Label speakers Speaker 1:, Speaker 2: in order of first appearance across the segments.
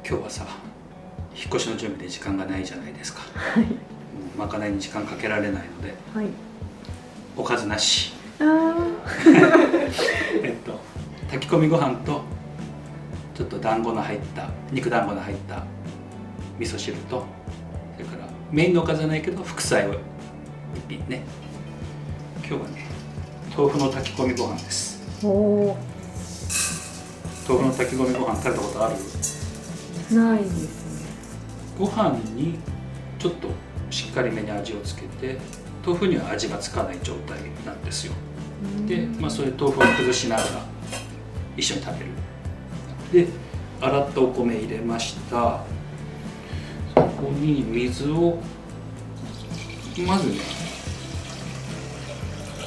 Speaker 1: 今日はさ、引っ越しの準備で時間がないじゃないですか。
Speaker 2: はい。
Speaker 1: まかないに時間かけられないので、
Speaker 2: はい。
Speaker 1: おかずなし。
Speaker 2: ああ。
Speaker 1: 炊き込みご飯とちょっと団子の入った肉団子の入った味噌汁と、それからメインのおかずじゃないけど副菜を一品ね。今日はね、豆腐の炊き込みご飯です。
Speaker 2: おお。
Speaker 1: 豆腐の炊き込みご飯食べたことある？
Speaker 2: ないですね。
Speaker 1: ご飯にちょっとしっかりめに味をつけて、豆腐には味がつかない状態なんですよ。で、それ豆腐を崩しながら一緒に食べる。で、洗ったお米入れました。そこに水をまずね、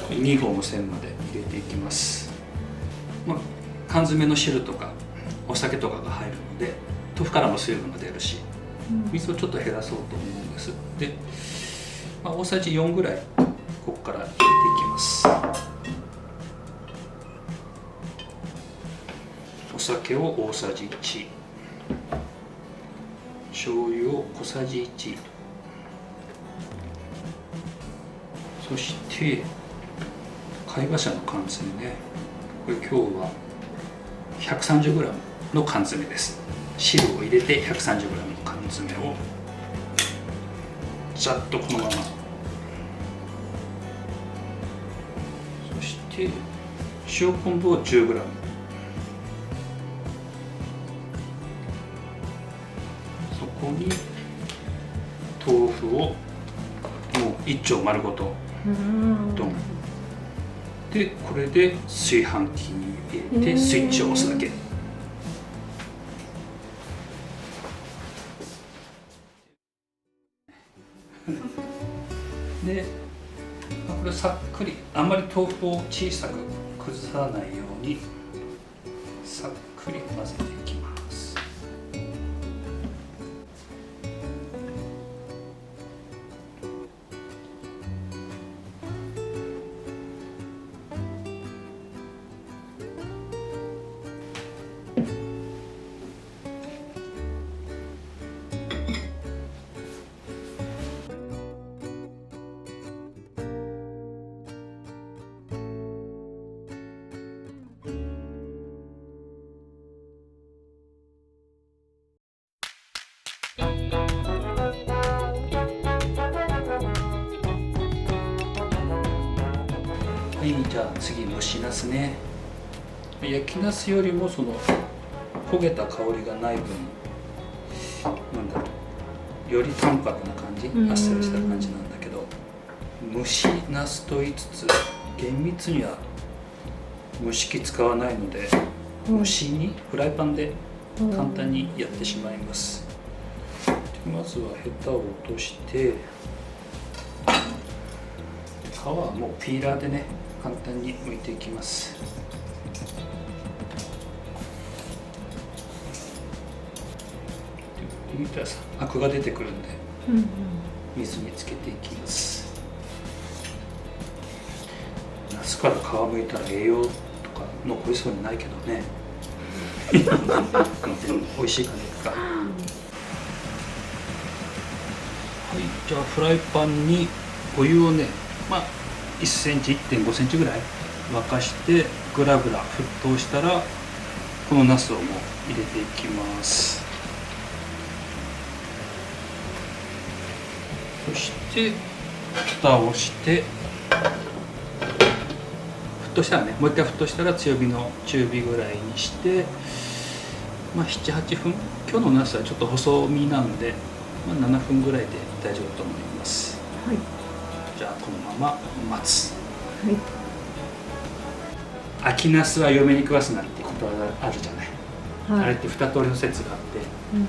Speaker 1: 2合の線まで入れていきます。缶詰の汁とかお酒とかが入るので、豆腐からも水分が出るし、水をちょっと減らそうと思うんです。で、大さじ4ぐらいここから入れていきます。お酒を大さじ1、醤油を小さじ1、そして貝柱の缶詰ね、これ今日は 130g の缶詰です。汁を入れて 130g の缶詰をざっとこのまま、そして塩昆布を 10g、 そこに豆腐をもう1丁丸ごとドンで、これで炊飯器に入れてスイッチを押すだけ。で、これさっくり、あんまり豆腐を小さく崩さないようにさっくり混ぜていきます。はい、じゃあ次蒸しナスね。焼きナスよりもその焦げた香りがない分、なんだろう、より淡白な感じ、あっさりした感じなんだけど、蒸しナスと言いつつ厳密には蒸し器使わないので、蒸し煮フライパンで簡単にやってしまいます。でまずはヘタを落として、皮はもうピーラーでね簡単に剥いていきます。剥いたらさ、アクが出てくるんで水につけていきます。夏から皮剥いたら栄養とか残りそうにないけどねでも美味しいかねか。はい、じゃあフライパンにお湯をね、1センチ 1.5 センチぐらい沸かしてグラグラ沸騰したら、このナスをもう入れていきます。そして蓋をして沸騰したらね、もう一回沸騰したら強火の中火ぐらいにして、7、8分、今日のナスはちょっと細身なんで、7分ぐらいで大丈夫と思います。
Speaker 2: はい。
Speaker 1: じゃあこのまま待つ。秋ナスは嫁に食わすなってことあるじゃない、
Speaker 2: はい。
Speaker 1: あれって2通りの説があって、
Speaker 2: うん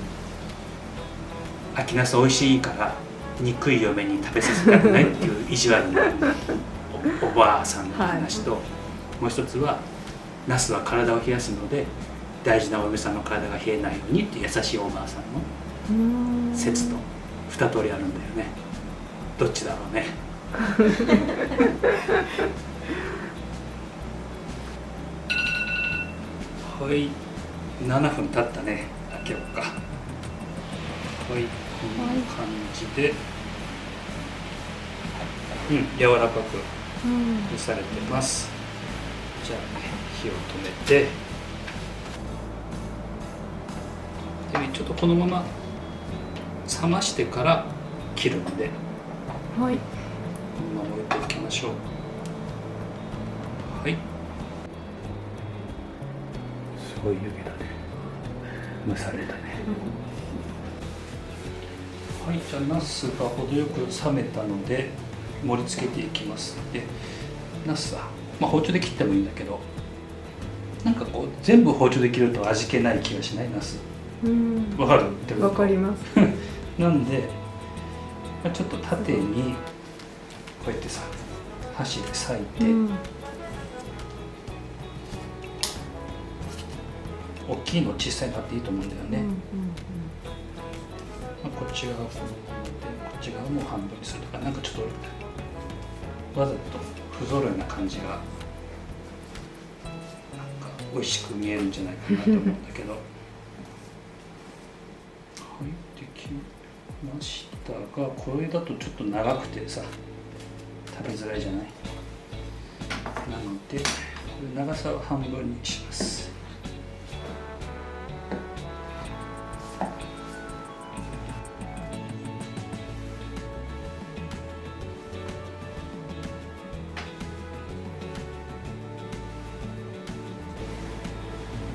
Speaker 1: 秋ナス美味しいから憎い嫁に食べさせたくないっていう意地悪なおばあさんの話と、もう一つはナスは体を冷やすので大事なお嫁さんの体が冷えないようにっていう優しいおばあさんの説と2通りあるんだよね。どっちだろうね。はい、7分経ったね。開けようか。はい、こんな感じで、柔らかく蒸されてます。じゃあね、火を止めて、でちょっとこのまま冷ましてから切るので、
Speaker 2: はい。
Speaker 1: このまま置いておきましょう。はい。すごい湯気だね。蒸されたね。はい、じゃあナスが程よく冷めたので盛り付けていきます。で、ナスは、包丁で切ってもいいんだけど、なんかこう全部包丁で切ると味気ない気がしない？ナス。わかるってこと？
Speaker 2: わかります。
Speaker 1: なんで、ちょっと縦にこうやってさ、箸で裂いて、大きいの小さいのあっていいと思うんだよね。こっち側をこのままで、こっち側も半分にするとか、なんかちょっとわざと不揃いな感じがなんか美味しく見えるんじゃないかなと思うんだけど。はい、できましたが、これだとちょっと長くてさ、食べづらいじゃない。なのでこれ長さを半分にします。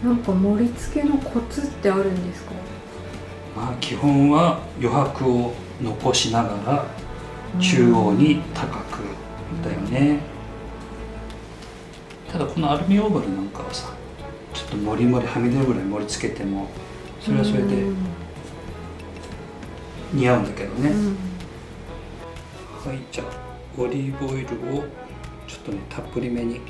Speaker 2: なんか盛り付けのコツってあるんですか？
Speaker 1: 基本は余白を残しながら中央に高くだよね。ただこのアルミオーブンなんかはさ、ちょっともりもりはみ出るぐらい盛り付けてもそれはそれで似合うんだけどね。はい、じゃあオリーブオイルをちょっとねたっぷりめに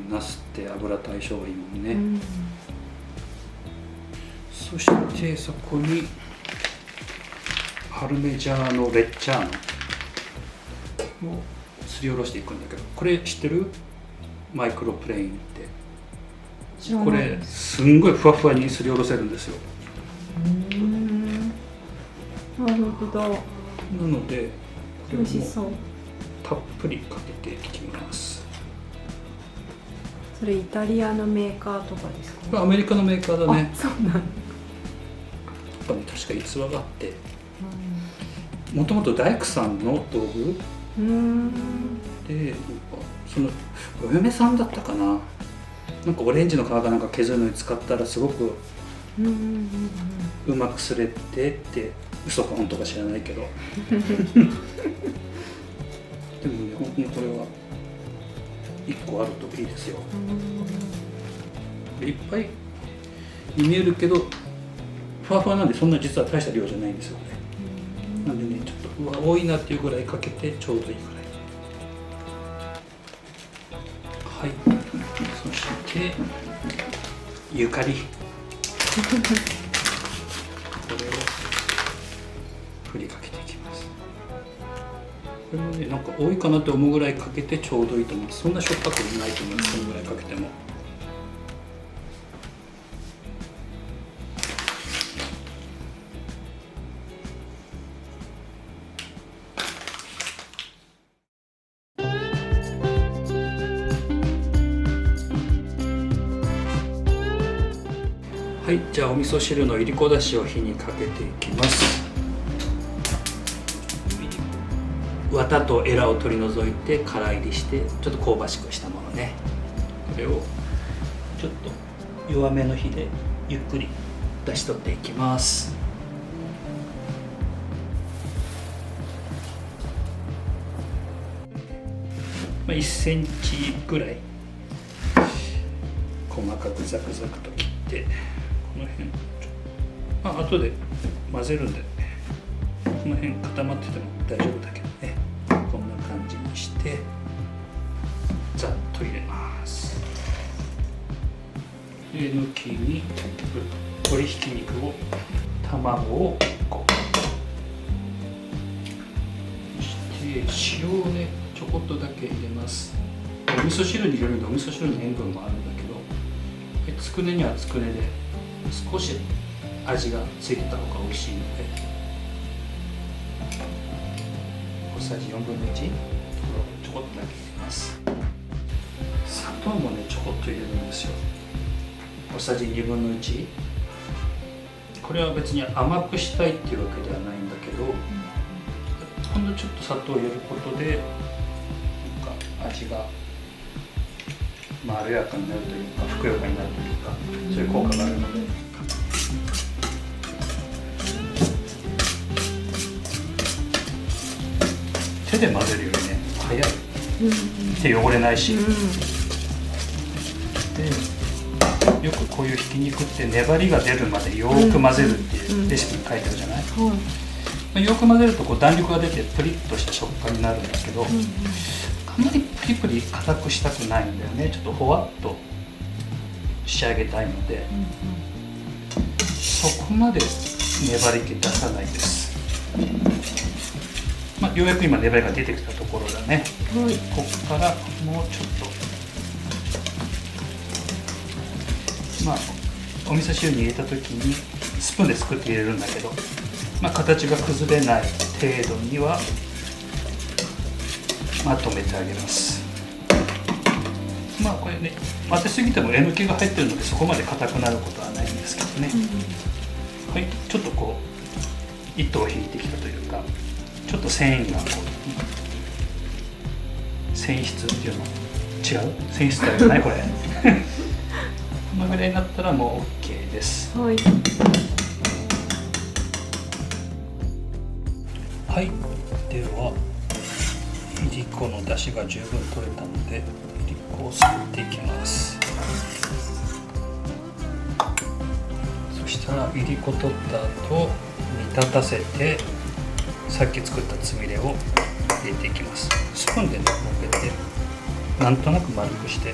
Speaker 1: ナスって油と相性がいいもんね。そしてそこにパルメジャーノ・レッジャーノをすりおろしていくんだけど、これ知ってる？マイクロプレーンってこれすんごいふわふわにすりおろせるんですよ。
Speaker 2: なるほど。
Speaker 1: なのでこれを
Speaker 2: 美味しそう。
Speaker 1: たっぷりかけていきます。
Speaker 2: それイタリアのメーカーとかですか？
Speaker 1: これアメリカのメーカーだね。
Speaker 2: そうなんだ。
Speaker 1: 確か逸話があって、もともと大工さんの道具で、そのお嫁さんだったかな、なんかオレンジの皮かなんか削るのに使ったらすごくうまくすれてって、嘘か本当か知らないけどでもね、本当にこれは1個あるといいですよ。いっぱいに見えるけどふわふわなんで、そんな実は大した量じゃないんですよね。なんでね、ちょっと多いなっていうぐらいかけてちょうどいいぐらい。はい、そしてゆかりこれを振りかけていきます。これもね、なんか多いかなって思うぐらいかけてちょうどいいと思います。そんなしょっぱくないと思います。そのぐらいかけても。はい、じゃあお味噌汁のいりこだしを火にかけていきます。綿とエラを取り除いてから入りしてちょっと香ばしくしたものね。これをちょっと弱めの火でゆっくり出し取っていきます。1センチぐらい細かくザクザクと切って、この辺後で混ぜるんでこの辺固まってても大丈夫だけどね、こんな感じにしてざっと入れます。で抜きに鶏ひき肉を、卵を1個、そして塩をねちょこっとだけ入れます。お味噌汁に入れるんでお味噌汁の塩分もあるんだけど、つくねにはつくねで少し味がついてた方が美味しいので、小さじ4分の1ちょこっとだけ入れます。砂糖もねちょこっと入れるんですよ。小さじ2分の1。これは別に甘くしたいっていうわけではないんだけど、ほんのちょっと砂糖を入れることでなんか味がまろやかになるというか、ふくよかになるというか、そういう効果があるので。手で混ぜるよりね早い、手汚れないし、でよくこういうひき肉って粘りが出るまでよーく混ぜるっていうレシピに書いてあるじゃない、よく混ぜるとこう弾力が出てプリッとした食感になるんだけど、あんまりプリプリ硬くしたくないんだよね。ちょっとほわっと仕上げたいので、そこまで粘り気出さないです。ようやく今粘りが出てきたところだね、ここからもうちょっとお味噌汁に入れた時にスプーンですくって入れるんだけど、形が崩れない程度にはまとめてあげます。これね混ぜすぎてもえのきが入ってるのでそこまで硬くなることはないんですけどね、はい、ちょっとこう糸を引いてきたというか、ちょっと繊維がこう繊維質っていうの違う繊維質じゃないこれこのぐらいになったらもう OK です。はい、はい、ではいりこの出汁が十分取れたのでいりこをすくっていきます。そしたらいりこ取った後煮立たせてさっき作ったつみれを入れていきます。スプーンでねのっけてなんとなく丸くして、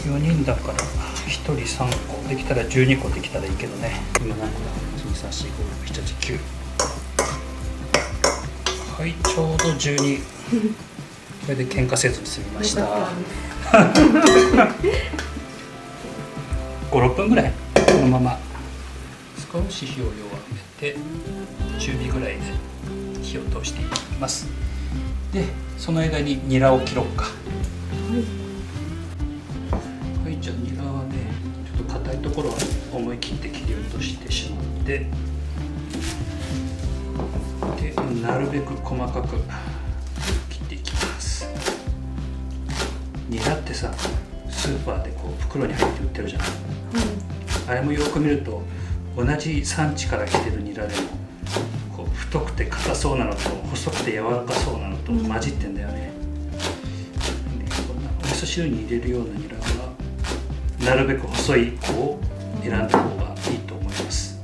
Speaker 1: 4人だから1人3個できたら12個できたらいいけどね。今何個だ ?1,2,3,4,5,6,7,8,9 はい、ちょうど12これで喧嘩せずに済みました5,6 分ぐらいこのまま少し火を弱めて中火ぐらいで火を通していきます。でその間にニラを切ろうか。はい、じゃあニラはねちょっと硬いところは思い切って切り落としてしまって、でなるべく細かく切っていきます。ニラってさスーパーでこう袋に入って売ってるじゃない、あれもよく見ると同じ産地から来てるニラでもこう太くて硬そうなのと細くて柔らかそうなのと混じってんだよね。こんなお味噌汁に入れるようなニラはなるべく細い子を選んだ方がいいと思います。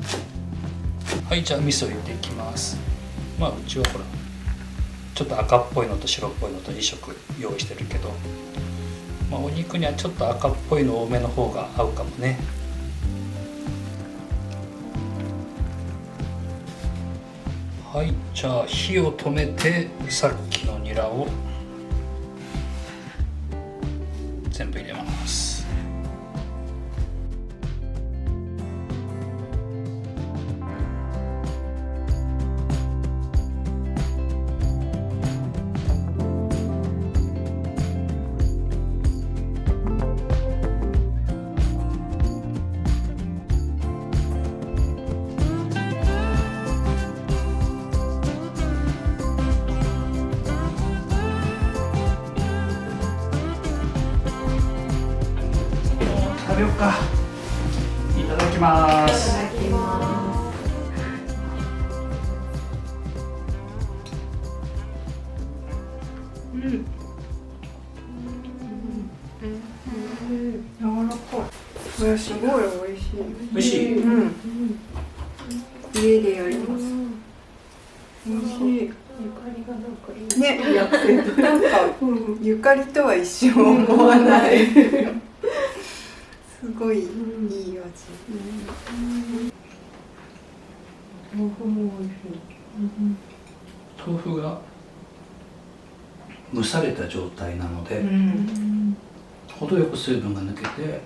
Speaker 1: はい、じゃあ味噌入れていきます。うちはほらちょっと赤っぽいのと白っぽいのと2色用意してるけど、お肉にはちょっと赤っぽいの多めの方が合うかもね。はい、じゃあ火を止めてさっきのニラを全部入れます。食べようか。いただきます。
Speaker 2: 柔らかい。これすごい美味しい。
Speaker 1: 美味しい。
Speaker 2: うん。家でやります。美味しい。ね、なんかゆかりとは一瞬思わない。すごいいい味。豆腐も美味しい。
Speaker 1: 豆腐が蒸された状態なので、程よく水分が抜けて、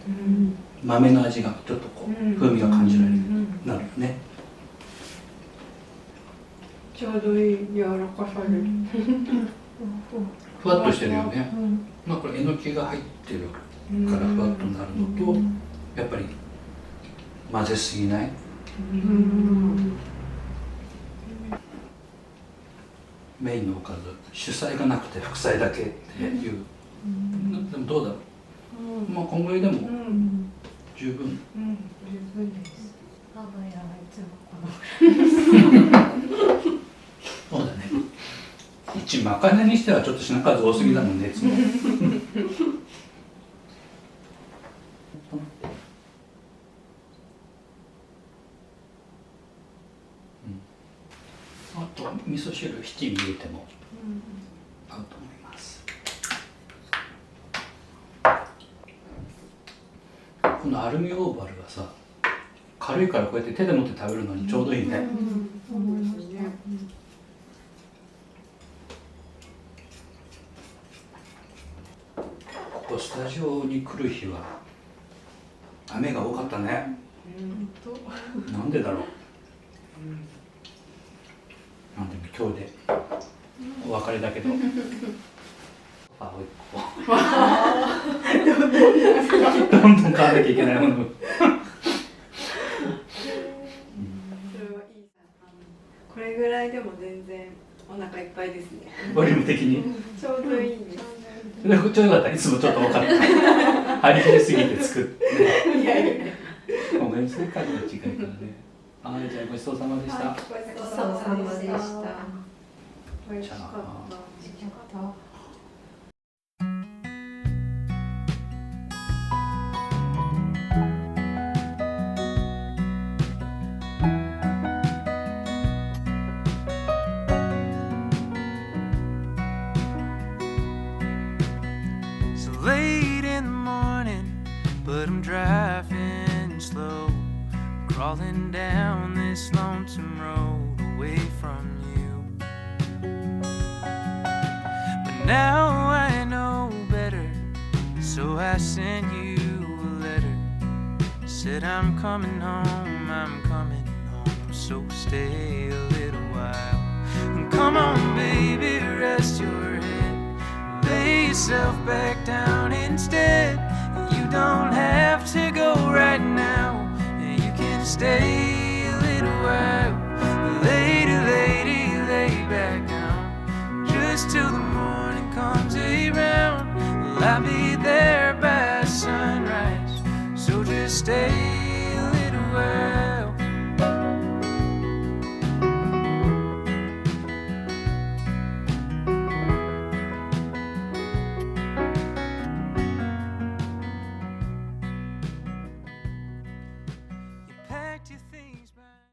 Speaker 1: 豆の味がちょっとこう風味が感じられるようになるよね。
Speaker 2: ちょうどいい柔らかさで。
Speaker 1: ふわっとしてるよね。まあこれえのきが入ってるからふわっとなるのと、やっぱり混ぜすぎない。メインのおかず、主菜がなくて副菜だけっていう。でもどうだろう。まあこんぐらいでも十分。
Speaker 2: 十分です。
Speaker 1: そうだね。一まかねにしてはちょっと品数多すぎだもんね、いつも。あと味噌汁七味入れても合うと思います。このアルミオーバルがさ、軽いからこうやって手で持って食べるのにちょうどいいね。ここスタジオに来る日は雨が多かったね。なんでだろう。なんでも今日でお別れだけど。あ、おいっこ。どんどん買わなきゃいけないもの。
Speaker 2: これぐらいでも全然お腹いっぱいですね。
Speaker 1: ボリューム的に。
Speaker 2: ちょうどいいです。
Speaker 1: ちょうどよかった。いつもちょっと分かった。張り切りすぎて作って。
Speaker 2: いやいや。
Speaker 1: ごめんなさい、数の違いからね。はい、じゃあごちそうさまでした。
Speaker 2: ごちそうさまでした。美味しかった。
Speaker 3: So late in the morning, but I'm driving slow, crawling down this lonesome road away from you. But now I know better, so I sent you a letter. Said I'm coming home, so stay a little while. And come on baby, rest your head, lay yourself back down instead. You don't have to go right now, you can stay a little while. Lady, lady, lay back down, just till the morning comes around. Well, I'll be there by sunrise, so just stay a little while.